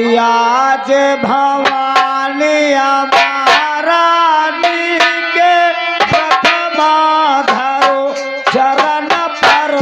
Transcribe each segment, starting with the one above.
आज भवानी महारानी के प्रथमा धरो चरण पर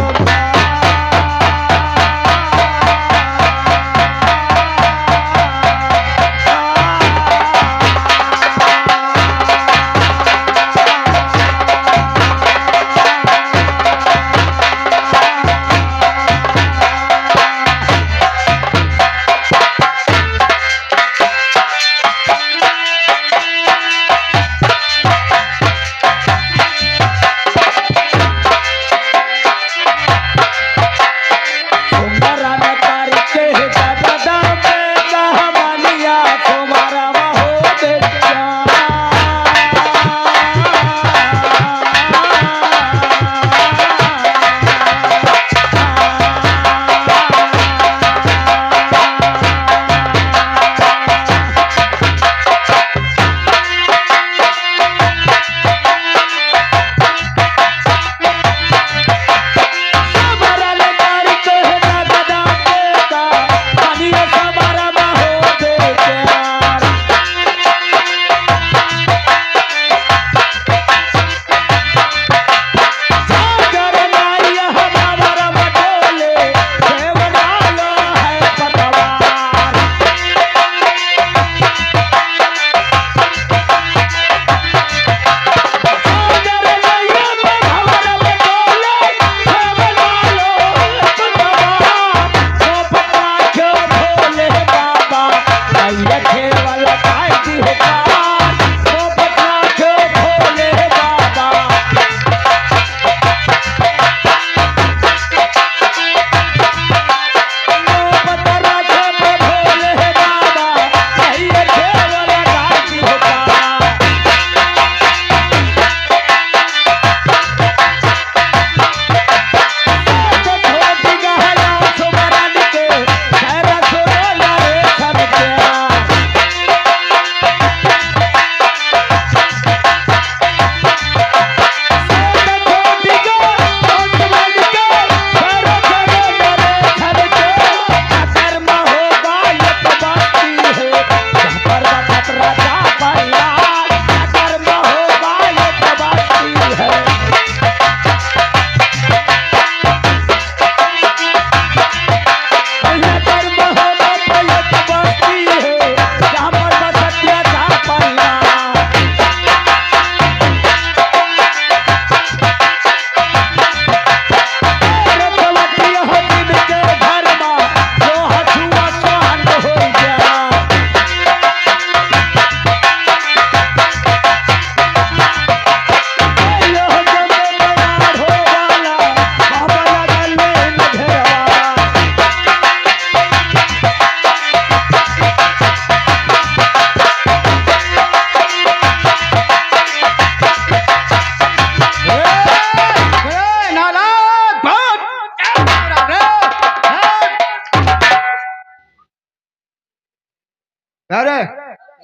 अरे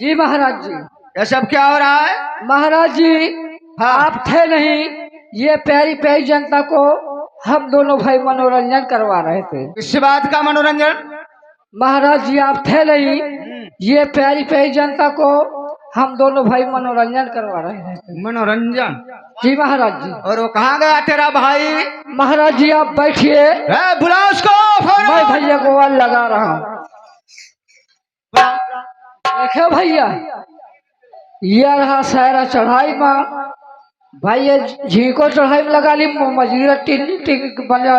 जी महाराज जी। ये सब क्या हो रहा है? महाराज जी हाँ। आप थे नहीं, ये प्यारी प्यारी जनता को हम दोनों भाई मनोरंजन करवा रहे थे। इस बात का मनोरंजन? महाराज जी आप थे नहीं, ये प्यारी प्यारी जनता को हम दोनों भाई मनोरंजन करवा रहे थे। मनोरंजन? जी महाराज जी। और वो कहाँ गया तेरा भाई? महाराज जी आप बैठिए, बुला उसको। मैं भैया को वाल लगा रहा हूँ। देखे भैया, ये रहा सारा चढ़ाई में भाई, ये झीको चढ़ाई में लगा ली, मजीरा टिन टिन बना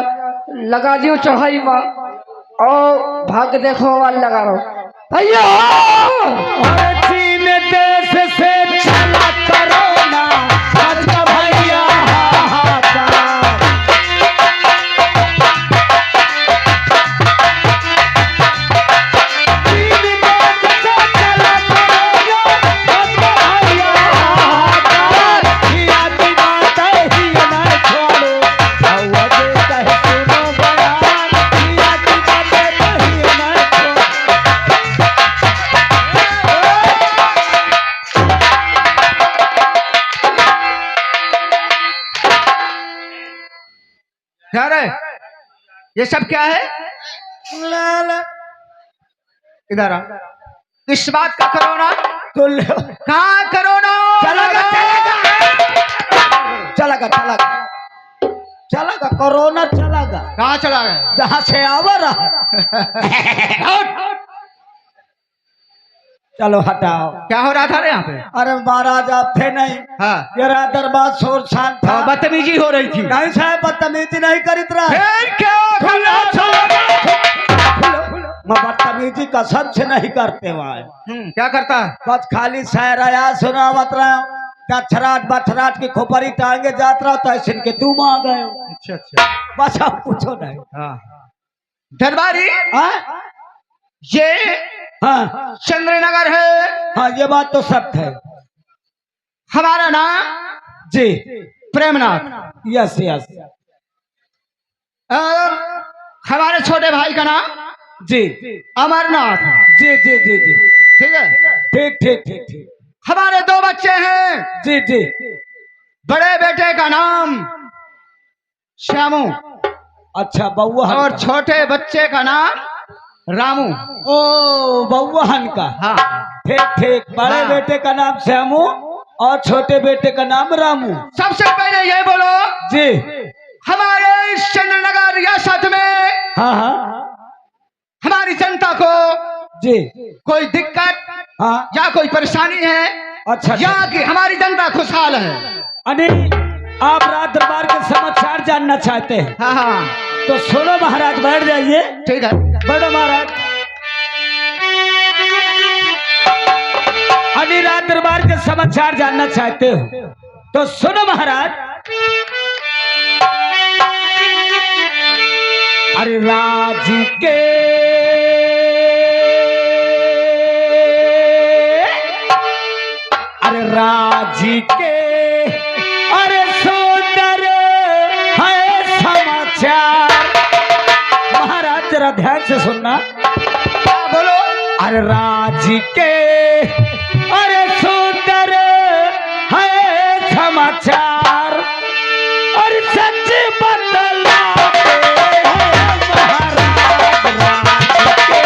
लगा दियो चढ़ाई में, और भाग देखो वाल लगा रहा हूँ भैया। चीन देश से चला कोरोना, आज का भैया अरे ये सब क्या है? इधर आ। किस बात का कोरोना? तो ले कहाँ कोरोना? चलेगा चलेगा कोरोना चलेगा। कहाँ चला गया? जहाँ से आवा रहा चलो हटाओ। क्या हो रहा था रे यहाँ पे? अरे महाराज आप थे नहीं, हाँ तेरा दरबार शोर शांत था। बदतमीजी हो रही थी। नहीं साहब बदतमीजी नहीं करीत रहा। फिर क्या? मैं बदतमीजी कसम से नहीं करते वहाँ। क्या करता है? बस खाली शायर आया सुना मत रहा क्या छराट बछराट की खोपड़ी टांगे जात रहा था ऐसे के तुम आ गए। अच्छा अच्छा। बस आप पूछो नहीं। हाँ दरबारी हाँ ये हाँ चंद्रनगर है। हाँ ये बात तो सत्य है। हमारा नाम जी प्रेमनाथ। Yes yes. और हमारे छोटे भाई का नाम जी अमरनाथ। जी जी जी जी ठीक है। ठीक ठीक ठीक ठीक। हमारे 2 बच्चे हैं। जी जी बड़े बेटे का नाम श्यामू अच्छा बउआ और छोटे बच्चे का नाम रामू। ओ बउआहन का। हाँ ठीक ठीक। बड़े हाँ। बेटे का नाम श्यामू और छोटे बेटे का नाम रामू। सबसे पहले ये बोलो जी हमारे इस चंद्रनगर रियासत में हाँ हाँ हमारी जनता को जी कोई दिक्कत हाँ या कोई परेशानी है अच्छा या कि हमारी जनता खुशहाल है? अनिल आप रात दरबार के समाचार जानना चाहते हैं हाँ हाँ तो सुनो महाराज बैठ जाइए। ठीक है। बैठो महाराज। अनिल रात दरबार के समाचार जानना चाहते हो तो सुनो महाराज। अरे राज के अरे राज के अरे सुंदर है समाचार। महाराज जरा ध्यान से सुनना। बोलो। अरे राज के अरे सुंदर है समाचार और सच बतलाते हैं महाराज राज के।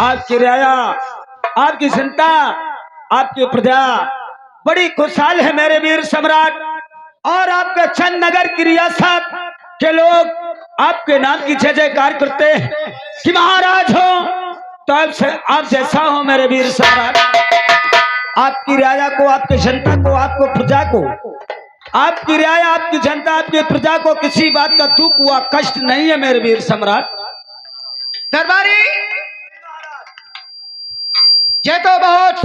आपकी राया, आपकी जनता, आपकी प्रजा बड़ी खुशहाल है मेरे वीर सम्राट। और आपके चंद नगर की रियासत के लोग आपके नाम की जय जयकार करते हैं कि महाराज हो तो आप जैसा हो मेरे वीर सम्राट। आपकी राजा को, आपकी जनता को, आपको प्रजा को, आपकी राजा, आपकी जनता, आपकी प्रजा को किसी बात का दुख हुआ, कष्ट नहीं है मेरे वीर सम्राट। दरबारी, ये तो बहुत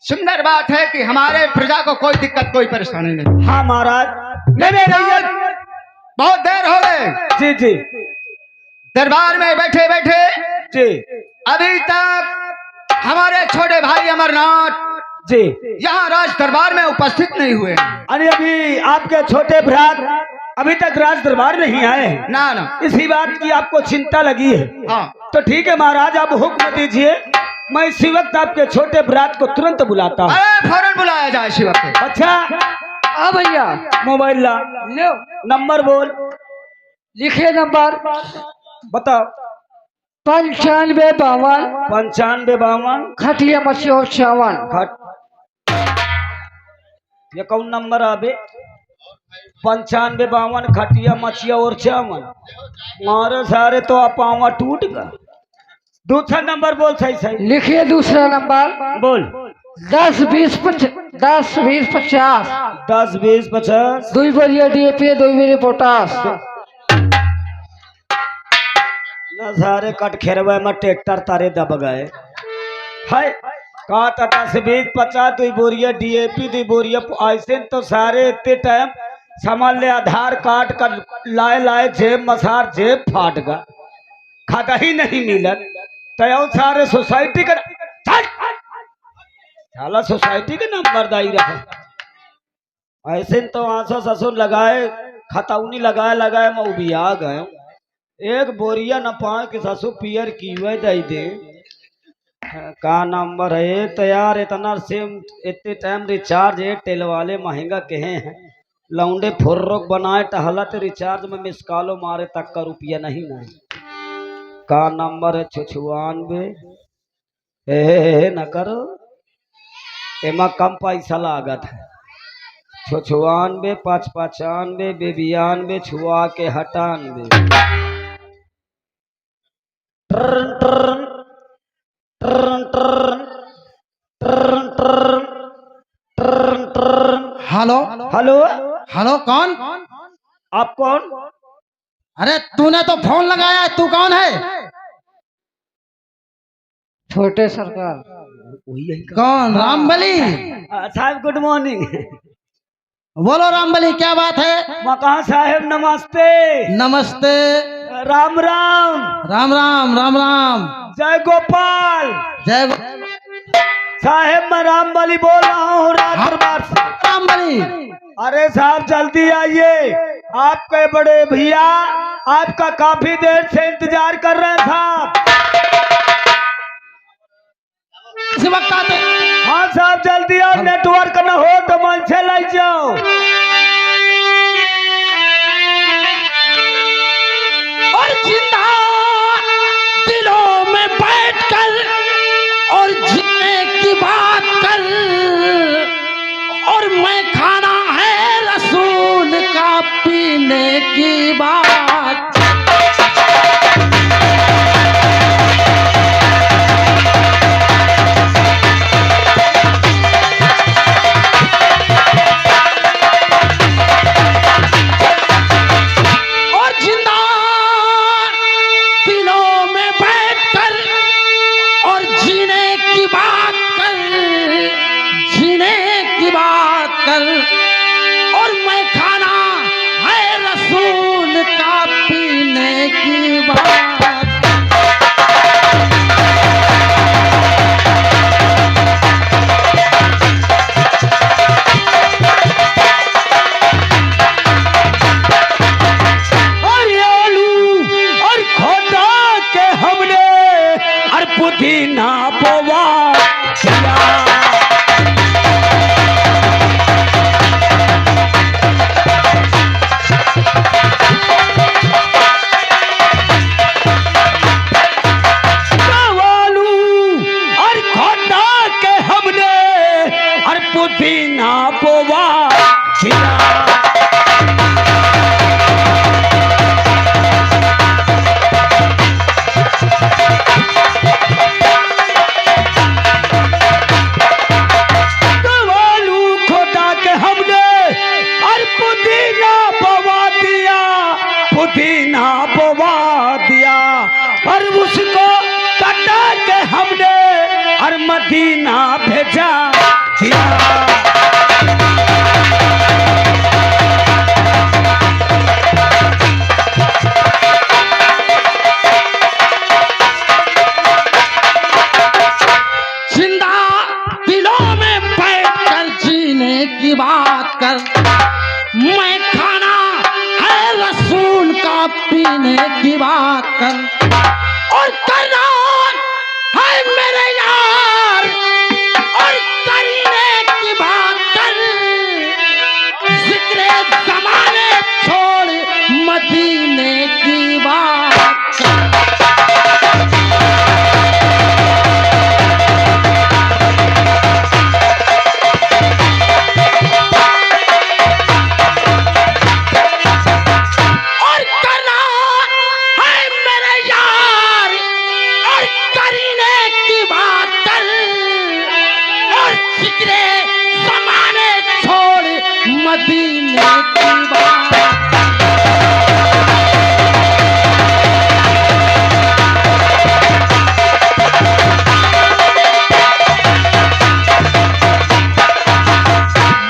सुंदर बात है कि हमारे प्रजा को कोई दिक्कत, कोई परेशानी नहीं। हाँ महाराज, मेरे राज बहुत देर हो गए। जी जी दरबार में बैठे बैठे जी अभी तक हमारे छोटे भाई अमरनाथ जी यहाँ राज दरबार में उपस्थित नहीं हुए। अरे अभी आपके छोटे भ्रात अभी तक राज दरबार में नहीं आए हैं। ना ना, इसी बात की आपको चिंता लगी है। हाँ तो ठीक है महाराज, आप हुक्म दीजिए, मैं इसी वक्त आपके छोटे भ्रात को तुरंत बुलाता हूँ। अरे फौरन बुलाया जाए इसी वक्त। अच्छा हाँ भैया, मोबाइल ला, लो नंबर बोल, लिखिए नंबर बताओ। 9552 9552 खटिया मछली 54। ये कौन नंबर आबे? 9552 खटिया मछिया और 54। मारे सारे तो अपावा टूट गया। दूसरा नंबर बोल, सही सही लिखिए दूसरा नंबर बोल। 10 20 50 10 20 50 10 20 50 2 बोरिया DAP 2 बोरिया पोटास। न सारे कट खेरवे में ट्रैक्टर तारे दब गए। हाय कहा था 10 20 50 2 बोरिया DAP 2 बोरिया। ऐसे तो सारे इतने टाइम समझ ले आधार कार्ड का लाए लाए जेब मसार जेब फाट गया, खाता ही नहीं मिलत। तो सारे सोसाइटी का साला सोसाइटी के नंबर दाई रखा। ऐसे तो आंसू ससुर लगाए, खतौनी लगाए लगाए मैं भी आ गए। एक बोरिया न पाए कि ससुर पियर की हुए दई दे। का नंबर है तो यार, इतना सेम इतने टाइम रिचार्ज है टेल वाले महंगा कहे हैं। लौंडे फुर्रोक बनाए टहलत रिचार्ज में मिस कॉलो मारे तक का रुपया नहीं का नंबर है 96 न करो, एमा कम पैसा लागत है। 96 595 92 छुआ के 98। हेलो हेलो हेलो, कौन? आप कौन? अरे तूने तो फोन लगाया है, तू कौन है? छोटे सरकार। कौन? रामबली? साहब गुड मॉर्निंग। बोलो रामबली, क्या बात है? मकान साहब नमस्ते। नमस्ते। राम राम राम राम राम राम। जय गोपाल। जय साहेब मैं रामबली बोल रहा हूँ राज दरबार से। रामबली, अरे साहब जल्दी आइए, आपके बड़े भैया आपका काफी देर से इंतजार कर रहे हैं साहब। इसी वक्त आते। हाँ साहब जल्दी आओ, नेटवर्क न हो तो मन से लाई जाओ। और जिंदा दिलों में बैठकर और जीने की बात कर, और मैं खाना है रसूल का पीने की बात। और मैं खाना है रसूल का पीने की बात। और आलू और खोटा के हमने और पुदीना बोवा पुदीना बोवा मदीना भेजा दिया। जिंदा दिलों में बैठ कर जीने की बात कर, मैं खाना है रसूल का पीने की बात कर, और करना है मेरे यार और करीने की बात कर, जिक्र जमाने छोड़ मदीने की बात कर। मदीने की बात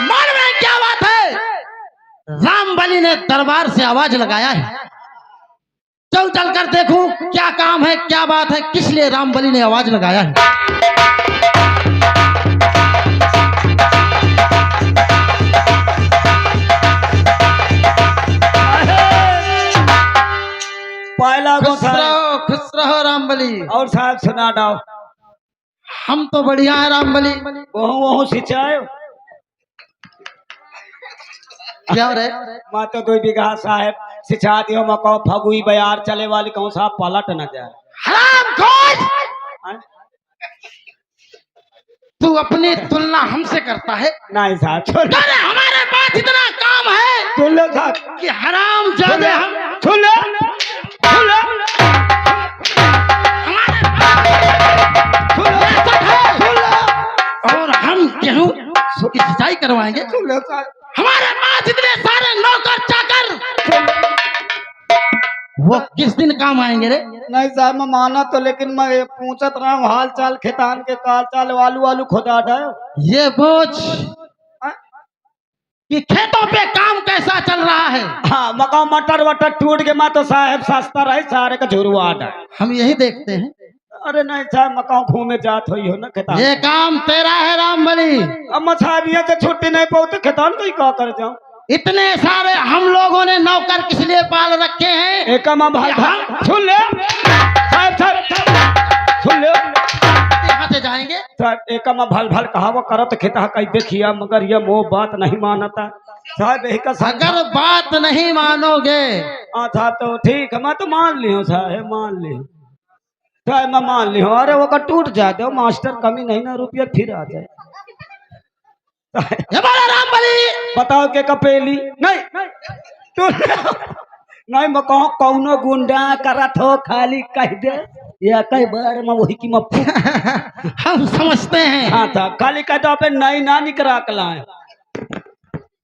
मन में क्या बात है? रामबली ने दरबार से आवाज लगाया है, चल चल कर देखूं क्या काम है, क्या बात है, किस लिए रामबली ने आवाज लगाया है। पहला को खुश रहो रामबली। और साहब सुना डाओ। हम तो बढ़िया है रामबली। वो सिंचाई क्या रे? मैं तो 2 बीघा साहब सिंचा दियो मको फगुई बयार चले वाली कहूँ साहब पलट न जाए। हरामखोर, तू अपनी तुलना हमसे करता है? नहीं साहब छोड़। अरे हमारे पास इतना काम है सुन लो साहब कि हराम जादे हम सुन लो सुन लो हमारे पास सुन लो, और हम गेहूं की सिंचाई करवाएंगे। सुन लो साहब हमारे पास इतने सारे नौकर चाकर, वो किस दिन काम आएंगे रे? नहीं साहब मैं माना तो, लेकिन मैं पूछत रहा हूँ हाल चाल खेतान के काल चाल वालू वालू खुदा डायो। ये बोझ कि खेतों पे काम कैसा चल रहा है। हाँ मकाओ मटर वटर टूट के मैं तो साहब सस्ता रहे सारे का झुरवा डाय। हम यही देखते हैं। अरे नहीं साहब मकाओ घूमे जात हुई हो ना खेतान। ये काम तेरा है रामबली। अब मैं साहब यहाँ से छुट्टी नहीं पाऊ तो खेतान को ही क्या कर जाऊँ। इतने सारे हम लोगों ने नौकर किस लिए पाल रखे हैं? एक भाई सुन ले साहब साहब सुन ले यहाँ से जाएंगे साहब एक भल भल कहा वो करत खेता कहीं देखिया, मगर ये मोह बात नहीं मानता साहब। यही का अगर बात नहीं मानोगे। हाँ साहब तो ठीक है मैं तो मान ली हूँ साहब, मान ली साहब मैं मान ली हूँ। अरे वो का टूट जाते हो मास्टर कमी नहीं ना रुपया फिर आ जाए। ये बोला रामबली। बताओ के कपेली नहीं तू नहीं मैं कहूँ कौनो गुंडा करत हो खाली कह दे या कई बार मैं वही की मप्पू। हम समझते हैं। हाँ था खाली कह दो पे नई ना निकरा कलाए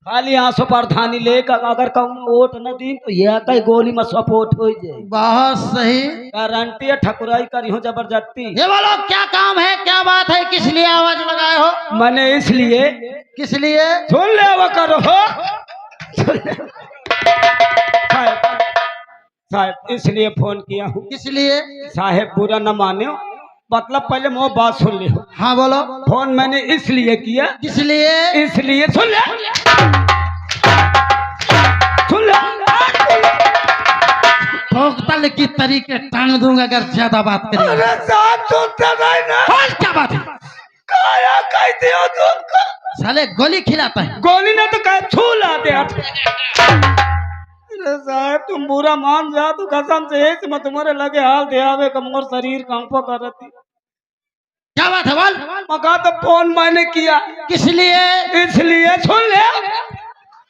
खाली आंसू प्रधानी लेकर अगर कहूँ वोट न दी तो यह कई गोली में सपोर्ट हो जाए। बहुत सही गारंटी है ठकुराई करी हो जबरदस्ती। ये बोलो क्या काम है, क्या बात है, किस लिए आवाज लगाए हो? मैंने इसलिए किस लिए? सुन ले वो करो हो साहब इसलिए फोन किया हूँ। किस लिए? साहेब बुरा न माने, मतलब पहले वो बात सुन ले। हाँ बोलो। फोन मैंने इसलिए किया। किस लिए? इसलिए सुन ले सुन ले भोगतल की तरीके टांग दूंगा अगर ज्यादा बात करेगा। अरे साहब सुनता नहीं ना। और क्या बात है? काया कहते हो तुमको? साले गोली खिलाता है। गोली ने तो कह छू लाते आप। अरे साहब तुम बुरा मान जा तो कसम से एक मैं तुम्हारे लगे हाल दे आवे कमर शरीर कंपा कर रही। क्या बात है बोल? मका तो फोन मैंने किया। किस लिए? इसलिए सुन ले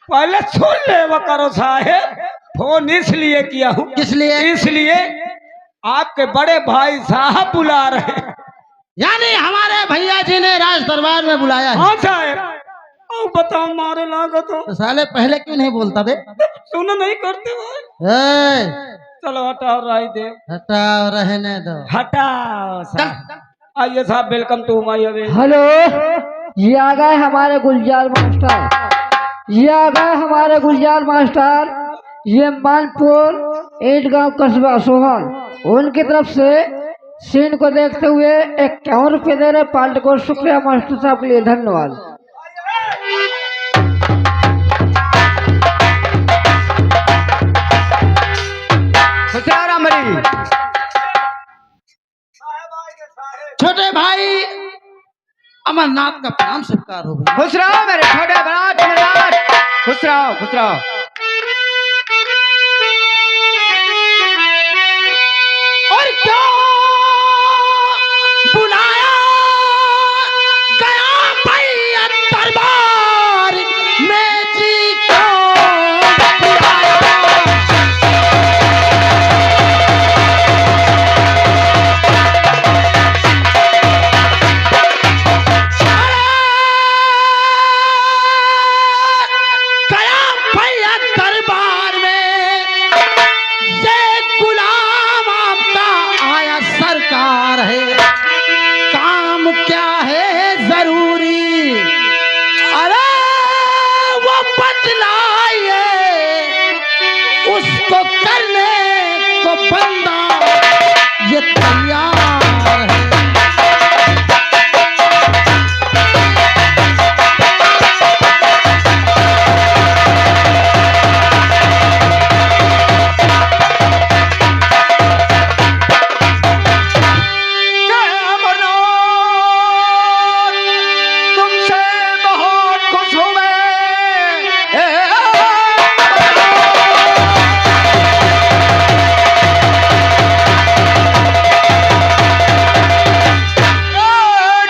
पहले सुन ले वो करो साहेब। फोन इसलिए किया हूँ। किस लिए? इसलिए आपके बड़े भाई साहब बुला रहे हैं। यानी हमारे भैया जी ने राज दरबार में बुलाया है। हाँ साहेब और बताओ मारे लागो तो साले पहले क्यों नहीं बोलता बे? सुन नहीं करते हो। ए, चलो हटाओ राय दे। हटाओ रहने दो। हटाओ साहब। आइए साहब, welcome to my away. Hello, ये आ गए हमारे गुलजार मास्टर। ये आ गए हमारे गुलजार मास्टर। ये मानपुर ईट गांव कस्बा सोहन, उनकी तरफ से सीन को देखते हुए 51 रुपये दे रहे पाल्ट को। शुक्रिया मास्टर साहब के लिए, धन्यवाद। छोटे भाई अमरनाथ का प्रणाम स्वीकार हो गया। खुश रहो मेरे छोटे बरात अमरनाथ, खुश रहो खुश रहो। और क्या बुलाया गया भैया दरबार में जी को बुलाया। गया भैया दरबार में ये गुलाम आपका आया सरकार है। काम क्या है जरूरी, अरे वो बतलाइए, उसको करने को बंदा ये तैयार है। तुमसे बहुत खुश हूँ मैं।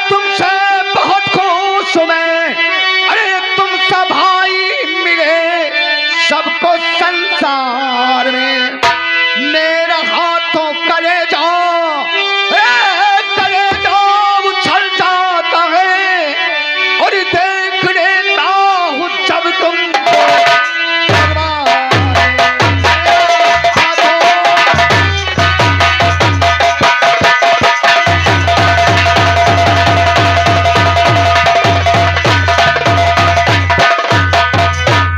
तुमसे बहुत खुश हूँ मैं। अरे तुम सब भाई मिले सबको संसार में। मेरा हाथों करे जाओ उछल जाता है और देख लेता हूँ जब तुम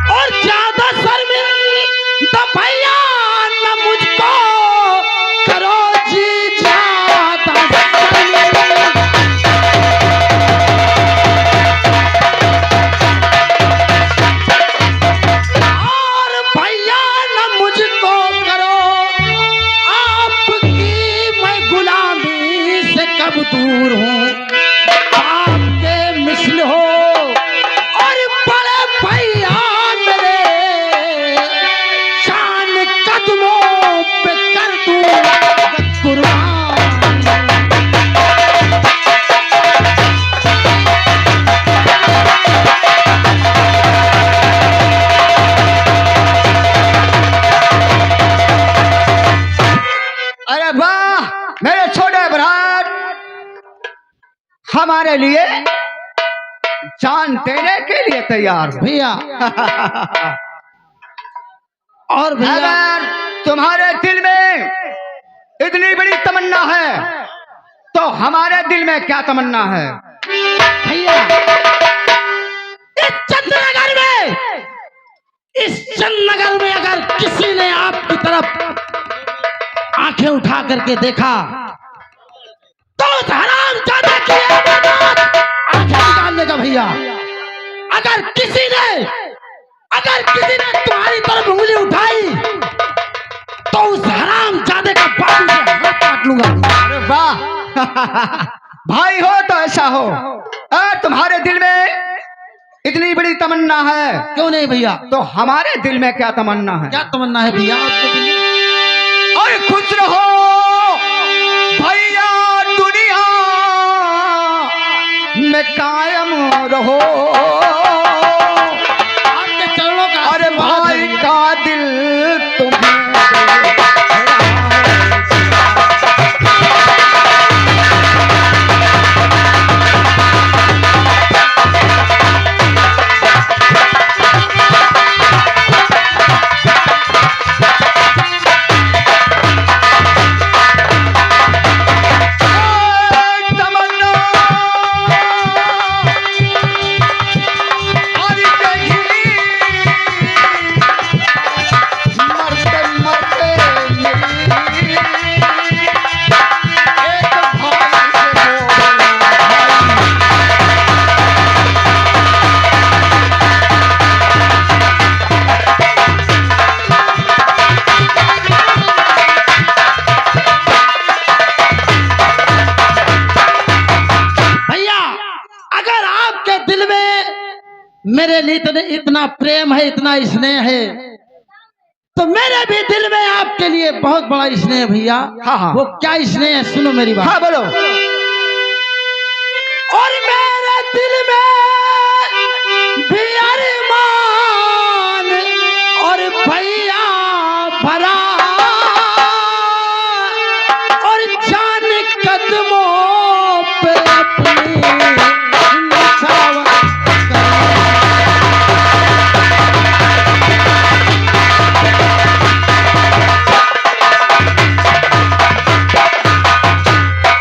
और ज्यादा शर्मिंदा भैया न मुझको करो जी, ज्यादा शर्मिंदा। और भैया न मुझको करो, आपकी मैं गुलामी से कब दूर हूँ। आपके मिसल हो और बड़े भैया मेरे, शान कदमों पे कर दूं कुर्बान। अरे वाह मेरे छोटे बरात, हमारे लिए जान देने के लिए तैयार हो। भैया और भैया अगर तुम्हारे दिल में इतनी बड़ी तमन्ना है तो हमारे दिल में क्या तमन्ना है? भैया इस चंद्रनगर में, इस चंद्रनगर में अगर किसी ने आपकी तरफ आंखें उठा करके देखा तो उस हरामजादा की आंखें निकाल देगा। भैया अगर किसी ने तुम्हारी तरफ उंगली उठाई तो उस हरामजादे का बाजू से हाथ काट लूंगा। अरे वाह भाई हो तो ऐसा हो। अगर तुम्हारे दिल में इतनी बड़ी तमन्ना है क्यों नहीं भैया, तो हमारे दिल में क्या तमन्ना है? क्या तमन्ना है भैया आपके दिल में? और खुश रहो भैया, दुनिया में कायम रहो। आपके चरणों का अरे आशीर्वाद है भाई भैया। का दिल तुम्हें तमन्ना मेरे लिए इतना प्रेम है, इतना स्नेह है, तो मेरे भी दिल में आपके लिए बहुत बड़ा स्नेह है भैया। हाँ हाँ। वो क्या स्नेह है, सुनो मेरी बात। हाँ बोलो। और मेरे दिल में भी अरमान और भैया भरा, और जान कदमों पे अपनी निछावर करा।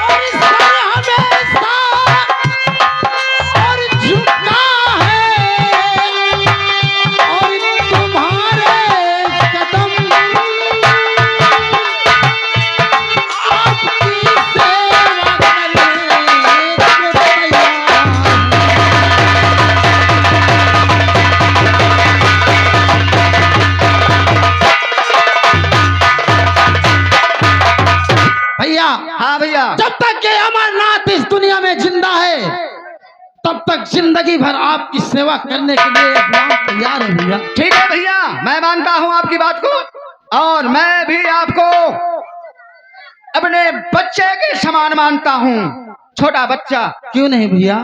और सर हमेशा और झुका है, और तुम्हारे कदम आपकी सेवा करने को तैयार। भैया, हाँ भैया। जब तक के अमरनाथ इस दुनिया में जिंदा है, तब तक जिंदगी भर आपकी सेवा करने के लिए गुलाम तैयार है भैया। ठीक है भैया, मैं मानता हूँ आपकी बात को, और मैं भी आपको अपने बच्चे के समान मानता हूँ। छोटा बच्चा, क्यों नहीं भैया?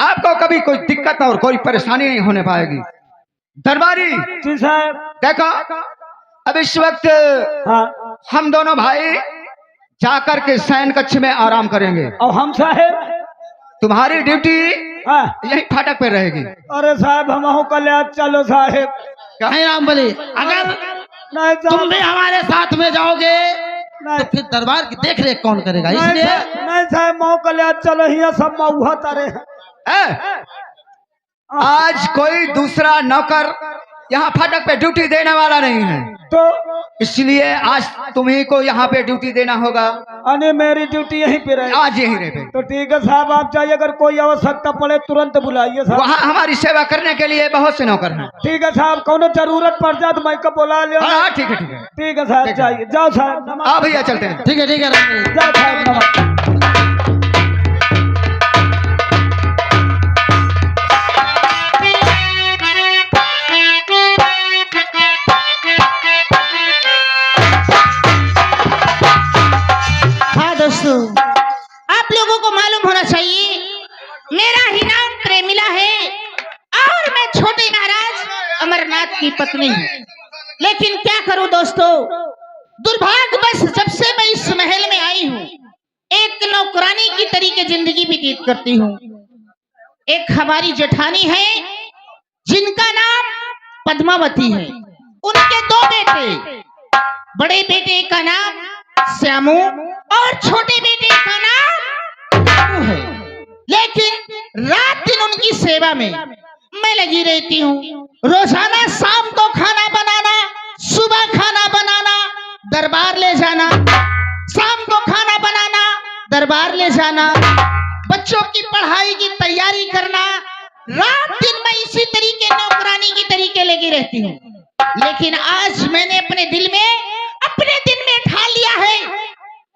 आपको कभी कोई दिक्कत और कोई परेशानी नहीं होने पाएगी। दरबारी जी साहब। देखो, अब इस वक्त हाँ। हम दोनों भाई जाकर के शयन कक्ष में आराम करेंगे। और हम साहेब? तुम्हारी ड्यूटी हाँ। यही फाटक पे रहेगी। अरे साहब हम कल्याण चलो साहेब। नहीं राम बली, अगर नहीं तुम भी हमारे साथ में जाओगे तो फिर दरबार की देख रेख कौन करेगा? इसलिए नहीं साहब मऊ कल्याण चलो, हिया सब मऊहा तारे हैं। आज कोई दूसरा नौकर यहाँ फाटक पे ड्यूटी देने वाला नहीं है, तो इसलिए आज तुम्ही को यहाँ पे ड्यूटी देना होगा। अने मेरी ड्यूटी यहीं पे रहेगी। आज यहीं रहे। तो ठीक है साहब, आप चाहिए, अगर कोई आवश्यकता पड़े तुरंत बुलाइए साहब। वहाँ हमारी सेवा करने के लिए बहुत से नौकर हैं। ठीक है साहब, कोनो जरूरत पड़ जाए तो मैं को बुला लियो। हाँ ठीक है ठीक है। ठीक है साहब, चाहिए जाओ साहब। हाँ भैया चलते हैं। ठीक है राम बली। जाओ साहब, नमस्कार। हाँ दोस्तों, आप लोगों को मालूम होना चाहिए मेरा ही नाम प्रेमिला है, और मैं छोटे महाराज अमरनाथ की पत्नी हूँ। लेकिन क्या करूं दोस्तों, दुर्भाग्यवश जब से मैं इस महल में आई हूँ, एक नौकरानी की तरीके जिंदगी व्यतीत करती हूँ। एक हमारी जेठानी है जिनका नाम पद्मावती है, उनके दो बेटे, बड़े बेटे का नाम श्यामू और छोटे बेटे का नाम बाबू है। लेकिन रात दिन उनकी सेवा में मैं लगी रहती हूँ। रोजाना शाम को खाना बनाना, सुबह खाना बनाना, दरबार ले जाना, शाम को खाना बनाना, दरबार ले जाना, बच्चों की पढ़ाई की तैयारी करना, रात दिन मैं इसी तरीके नौकरानी की तरीके लगी रहती हूँ। लेकिन आज मैंने अपने दिल में ठान लिया है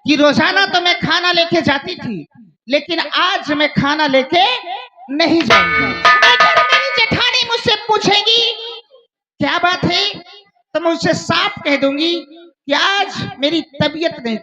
कि रोजाना तो मैं खाना लेके जाती थी, लेकिन आज मैं खाना लेके नहीं जाऊंगी। अगर मेरी जेठानी मुझसे पूछेगी क्या बात है, तो मैं उसे साफ कह दूंगी कि आज मेरी तबीयत नहीं